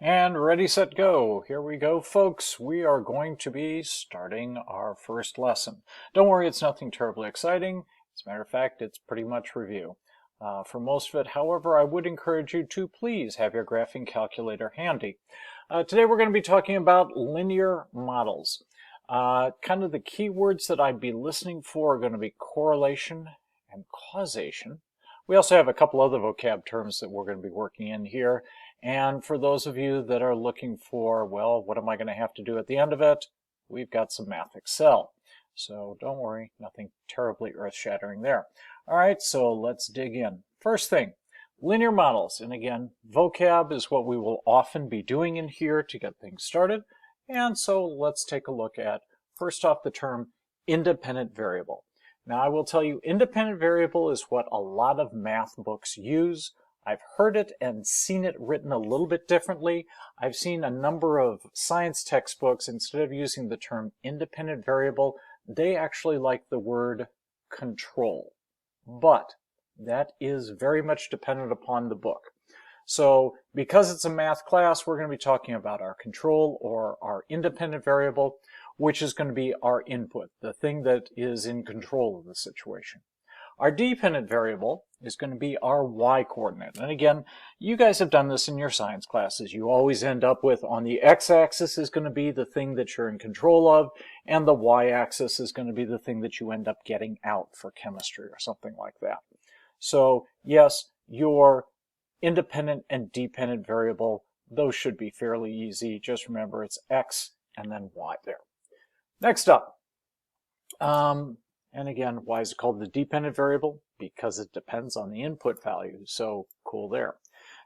And ready, set, go. Here we go, folks. We are going to be starting our first lesson. Don't worry, it's nothing terribly exciting. As a matter of fact, it's pretty much review. For most of it, however, I would encourage you to please have your graphing calculator handy. Today we're going to be talking about linear models. Kind of the keywords that I'd be listening for are going to be correlation and causation. We also have a couple other vocab terms that we're going to be working in here. And for those of you that are looking for, well, what am I going to have to do at the end of it? We've got some Math Excel. So don't worry, nothing terribly earth-shattering there. All right, so let's dig in. First thing, linear models. And again, vocab is what we will often be doing in here to get things started. And so let's take a look at, first off, the term independent variable. Now, I will tell you, independent variable is what a lot of math books use. I've heard it and seen it written a little bit differently. I've seen a number of science textbooks, instead of using the term independent variable, they actually like the word control. But that is very much dependent upon the book. So because it's a math class, we're going to be talking about our control or our independent variable, which is going to be our input, the thing that is in control of the situation. Our dependent variable is going to be our y-coordinate. And again, you guys have done this in your science classes. You always end up with, on the x-axis is going to be the thing that you're in control of, and the y-axis is going to be the thing that you end up getting out for chemistry or something like that. So yes, your independent and dependent variable, those should be fairly easy. Just remember it's x and then y there. Next up, and again, why is it called the dependent variable? Because it depends on the input value, so cool there.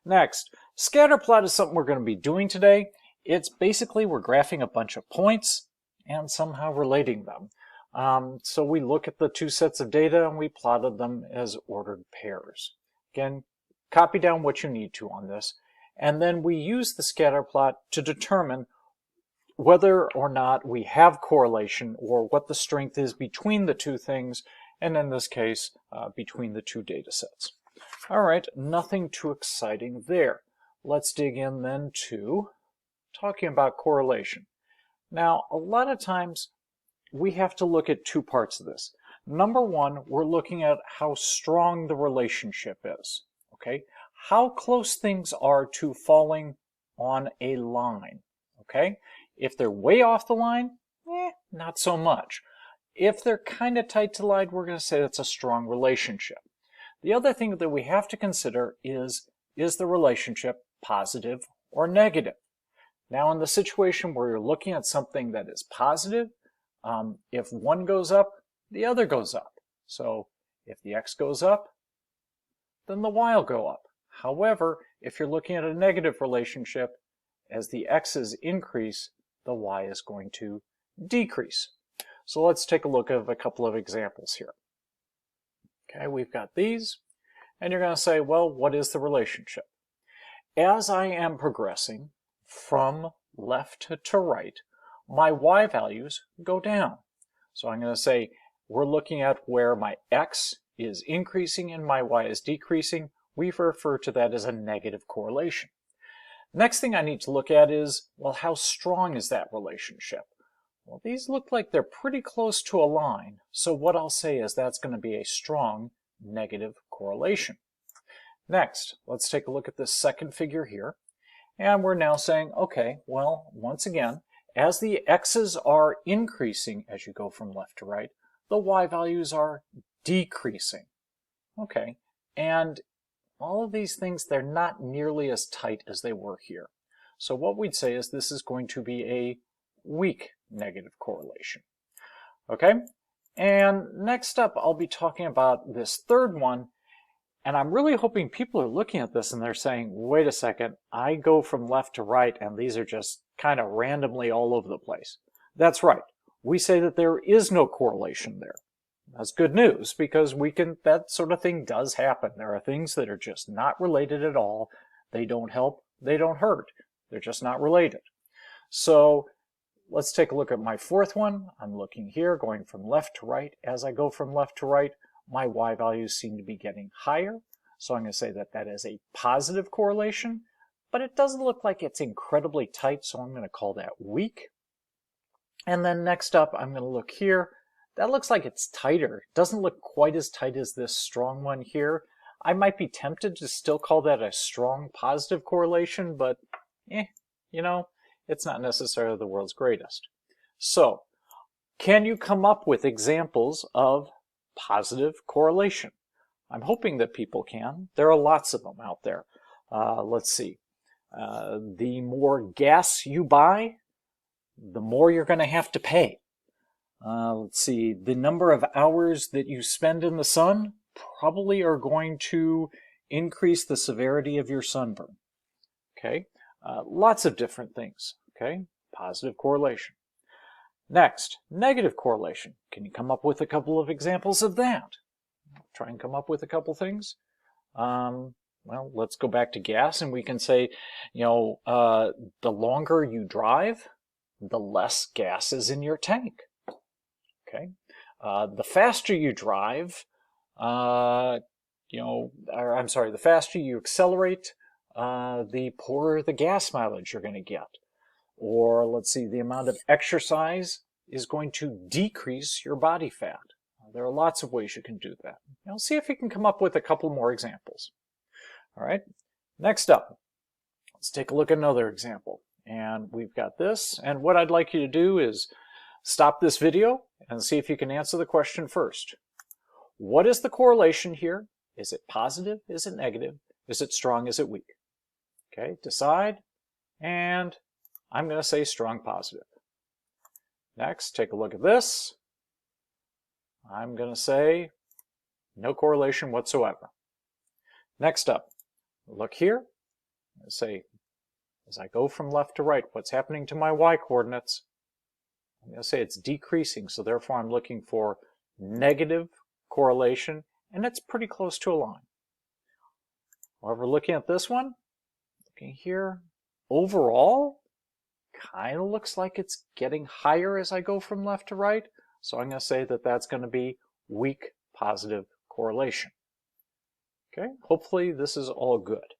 Next, scatter plot is something we're going to be doing today. It's basically we're graphing a bunch of points and somehow relating them. So we look at the two sets of data and we plotted them as ordered pairs. Again, copy down what you need to on this, and then we use the scatter plot to determine whether or not we have correlation or what the strength is between the two things, and in this case, between the two data sets. All right, nothing too exciting there. Let's dig in then to talking about correlation. Now, a lot of times we have to look at two parts of this. Number one, we're looking at how strong the relationship is, okay? How close things are to falling on a line, okay? If they're way off the line, not so much. If they're kind of tight to line, we're going to say that's a strong relationship. The other thing that we have to consider is the relationship positive or negative? Now, in the situation where you're looking at something that is positive, if one goes up, the other goes up. So if the x goes up, then the y will go up. However, if you're looking at a negative relationship, as the x's increase, the y is going to decrease. So let's take a look at a couple of examples here. Okay, we've got these, and you're going to say, well, what is the relationship? As I am progressing from left to right, my y values go down. So I'm going to say, we're looking at where my x is increasing and my y is decreasing. We refer to that as a negative correlation. Next thing I need to look at is, well, how strong is that relationship? Well, these look like they're pretty close to a line, so what I'll say is that's going to be a strong negative correlation. Next, let's take a look at this second figure here, and we're now saying, okay, well, once again, as the x's are increasing as you go from left to right, the y values are decreasing. Okay, and all of these things, they're not nearly as tight as they were here. So what we'd say is this is going to be a weak negative correlation. Okay? And next up, I'll be talking about this third one. And I'm really hoping people are looking at this and they're saying, wait a second, I go from left to right and these are just kind of randomly all over the place. That's right. We say that there is no correlation there. That's good news because that sort of thing does happen. There are things that are just not related at all. They don't help, they don't hurt. They're just not related. So let's take a look at my fourth one. I'm looking here, going from left to right. As I go from left to right, my y values seem to be getting higher. So I'm going to say that that is a positive correlation. but it doesn't look like it's incredibly tight, so I'm going to call that weak. And then next up, I'm going to look here. That looks like it's tighter. It doesn't look quite as tight as this strong one here. I might be tempted to still call that a strong positive correlation, but you know, it's not necessarily the world's greatest. So, can you come up with examples of positive correlation? I'm hoping that people can. There are lots of them out there. Let's see. The more gas you buy, the more you're going to have to pay. Let's see. The number of hours that you spend in the sun probably are going to increase the severity of your sunburn. Okay. Lots of different things. Okay. Positive correlation. Next, negative correlation. Can you come up with a couple of examples of that? Try and come up with a couple things. Well, let's go back to gas and we can say, the longer you drive, the less gas is in your tank. Okay. The faster you drive, the faster you accelerate, the poorer the gas mileage you're going to get. Or let's see, the amount of exercise is going to decrease your body fat. There are lots of ways you can do that. See if you can come up with a couple more examples. All right, next up, let's take a look at another example. And we've got this, and what I'd like you to do is stop this video and see if you can answer the question first. What is the correlation here? Is it positive? Is it negative? Is it strong? Is it weak? Okay, decide, and I'm going to say strong positive. Next, take a look at this. I'm going to say no correlation whatsoever. Next up, look here. Let's say, as I go from left to right, what's happening to my y coordinates? I'm going to say it's decreasing, so therefore I'm looking for negative correlation, and it's pretty close to a line. However, looking at this one, looking here, overall, kind of looks like it's getting higher as I go from left to right. So I'm going to say that that's going to be weak positive correlation. Okay, hopefully this is all good.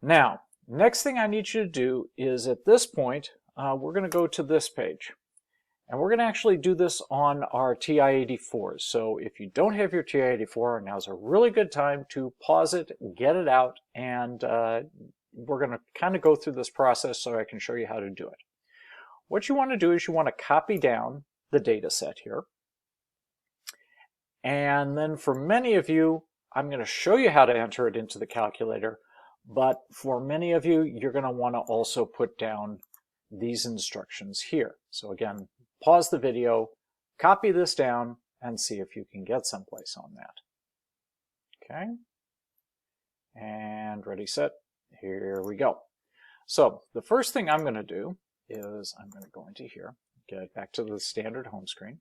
Now, next thing I need you to do is at this point, we're going to go to this page. And we're going to actually do this on our TI-84s. So if you don't have your TI-84, now's a really good time to pause it, get it out, and we're going to kind of go through this process so I can show you how to do it. What you want to do is you want to copy down the data set here. And then for many of you, I'm going to show you how to enter it into the calculator. But for many of you, you're going to want to also put down these instructions here. So again, pause the video, copy this down, and see if you can get someplace on that. Okay. And ready, set. Here we go. So the first thing I'm going to do is I'm going to go into here, get back to the standard home screen.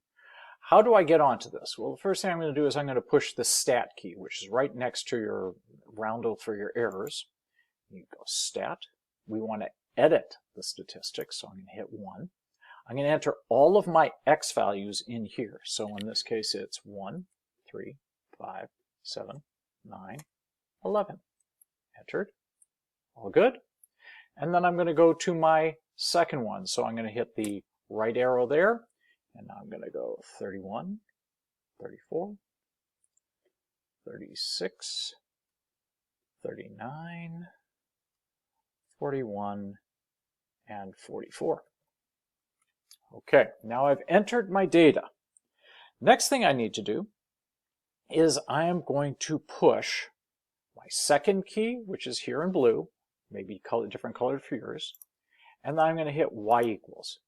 How do I get onto this? Well, the first thing I'm going to do is I'm going to push the stat key, which is right next to your roundel for your errors. You go stat. We want to edit the statistics, so I'm going to hit 1. I'm going to enter all of my x values in here. So in this case, it's 1, 3, 5, 7, 9, 11. Entered. All good. And then I'm going to go to my second one. So I'm going to hit the right arrow there. And now I'm going to go 31, 34, 36, 39, 41, and 44. Okay, now I've entered my data. Next thing I need to do is I am going to push my second key, which is here in blue, maybe different colored for yours, and then I'm going to hit y equals.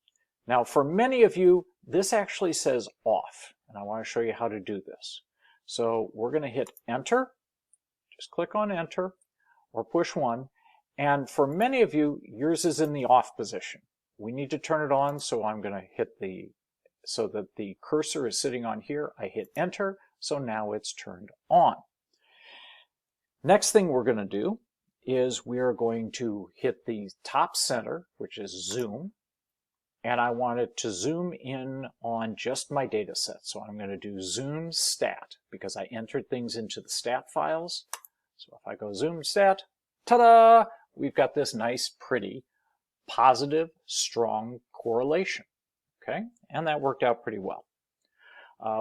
Now for many of you, this actually says off, and I want to show you how to do this. So we're going to hit enter, just click on enter, or push 1, and for many of you, yours is in the off position. We need to turn it on, so I'm going to hit so that the cursor is sitting on here. I hit enter, so now it's turned on. Next thing we're going to do is we are going to hit the top center, which is zoom, and I want it to zoom in on just my data set. So I'm going to do zoom stat because I entered things into the stat files. So if I go zoom stat, ta-da! we've got this nice, pretty, positive, strong correlation. Okay, and that worked out pretty well.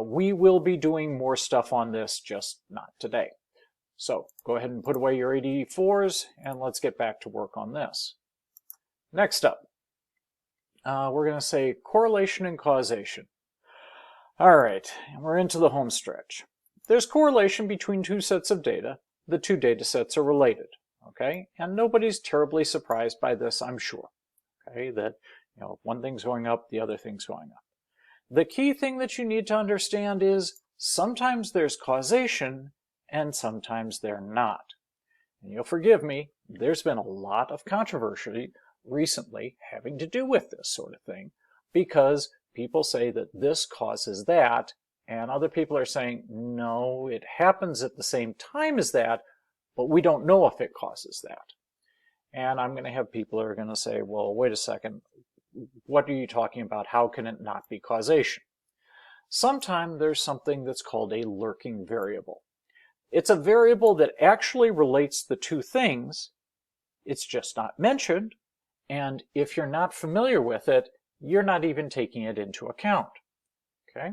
We will be doing more stuff on this, just not today. So go ahead and put away your 84s, and let's get back to work on this. Next up, we're going to say correlation and causation. All right, and we're into the home stretch. There's correlation between two sets of data. The two data sets are related, okay? And nobody's terribly surprised by this, I'm sure, okay? That, one thing's going up, the other thing's going up. The key thing that you need to understand is sometimes there's causation and sometimes they're not. And you'll forgive me, there's been a lot of controversy recently having to do with this sort of thing because people say that this causes that, and other people are saying, no, it happens at the same time as that, but we don't know if it causes that. And I'm going to have people who are going to say, well, wait a second, what are you talking about? How can it not be causation? Sometimes there's something that's called a lurking variable. It's a variable that actually relates the two things. It's just not mentioned. And if you're not familiar with it, you're not even taking it into account. Okay?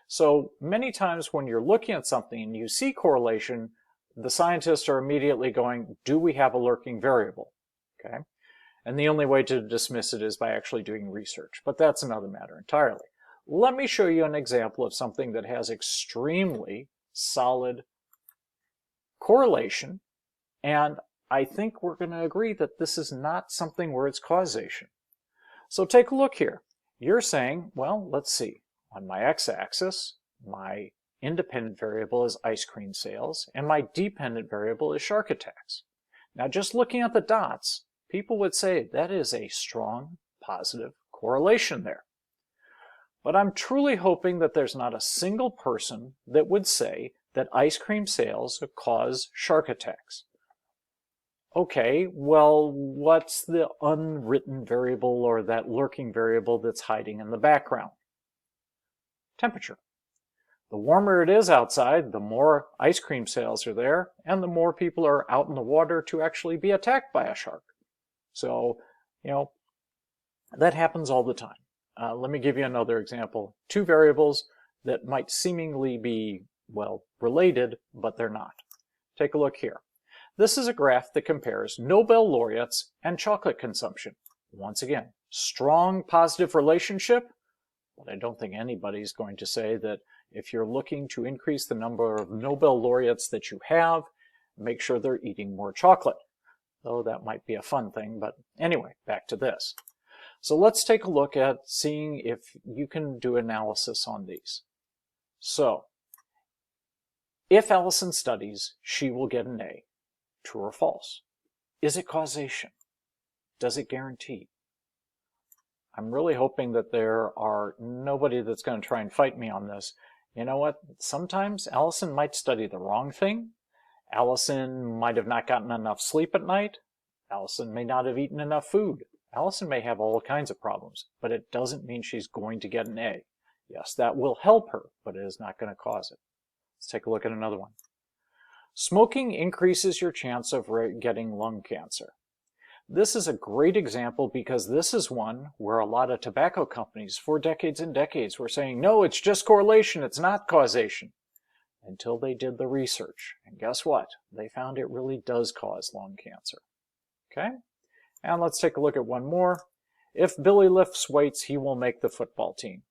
So many times when you're looking at something and you see correlation, the scientists are immediately going, do we have a lurking variable? Okay? And the only way to dismiss it is by actually doing research. But that's another matter entirely. Let me show you an example of something that has extremely solid correlation. And I think we're going to agree that this is not something where it's causation. So take a look here. You're saying, well, let's see. On my x-axis, my independent variable is ice cream sales, and my dependent variable is shark attacks. Now, just looking at the dots, people would say that is a strong, positive correlation there. But I'm truly hoping that there's not a single person that would say that ice cream sales cause shark attacks. Okay, well, what's the unwritten variable or that lurking variable that's hiding in the background? Temperature. The warmer it is outside, the more ice cream sales are there, and the more people are out in the water to actually be attacked by a shark. So, that happens all the time. Let me give you another example. Two variables that might seemingly be, well, related, but they're not. Take a look here. This is a graph that compares Nobel laureates and chocolate consumption. Once again, strong positive relationship, but I don't think anybody's going to say that if you're looking to increase the number of Nobel laureates that you have, make sure they're eating more chocolate. Though that might be a fun thing, but anyway, back to this. So let's take a look at seeing if you can do analysis on these. So, if Allison studies, she will get an A. True or false? Is it causation? Does it guarantee? I'm really hoping that there are nobody that's going to try and fight me on this. You know what? Sometimes Allison might study the wrong thing. Allison might have not gotten enough sleep at night. Allison may not have eaten enough food. Allison may have all kinds of problems, but it doesn't mean she's going to get an A. Yes, that will help her, but it is not going to cause it. Let's take a look at another one. Smoking increases your chance of getting lung cancer. This is a great example because this is one where a lot of tobacco companies for decades and decades were saying, no, it's just correlation, it's not causation. Until they did the research. And guess what? They found it really does cause lung cancer. Okay? And let's take a look at one more. If Billy lifts weights, he will make the football team.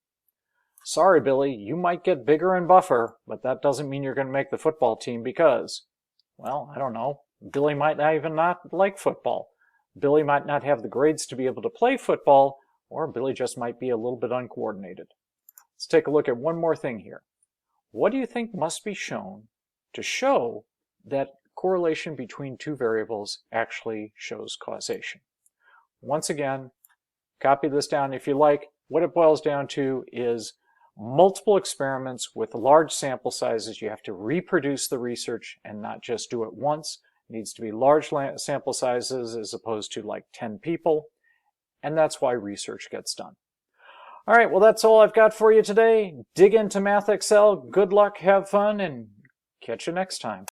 Sorry, Billy, you might get bigger and buffer, but that doesn't mean you're going to make the football team because, well, I don't know. Billy might not even not like football. Billy might not have the grades to be able to play football, or Billy just might be a little bit uncoordinated. Let's take a look at one more thing here. What do you think must be shown to show that correlation between two variables actually shows causation? Once again, copy this down if you like. What it boils down to is multiple experiments with large sample sizes. You have to reproduce the research and not just do it once. It needs to be large sample sizes as opposed to like 10 people. And that's why research gets done. All right, well, that's all I've got for you today. Dig into Math Excel. Good luck, have fun, and catch you next time.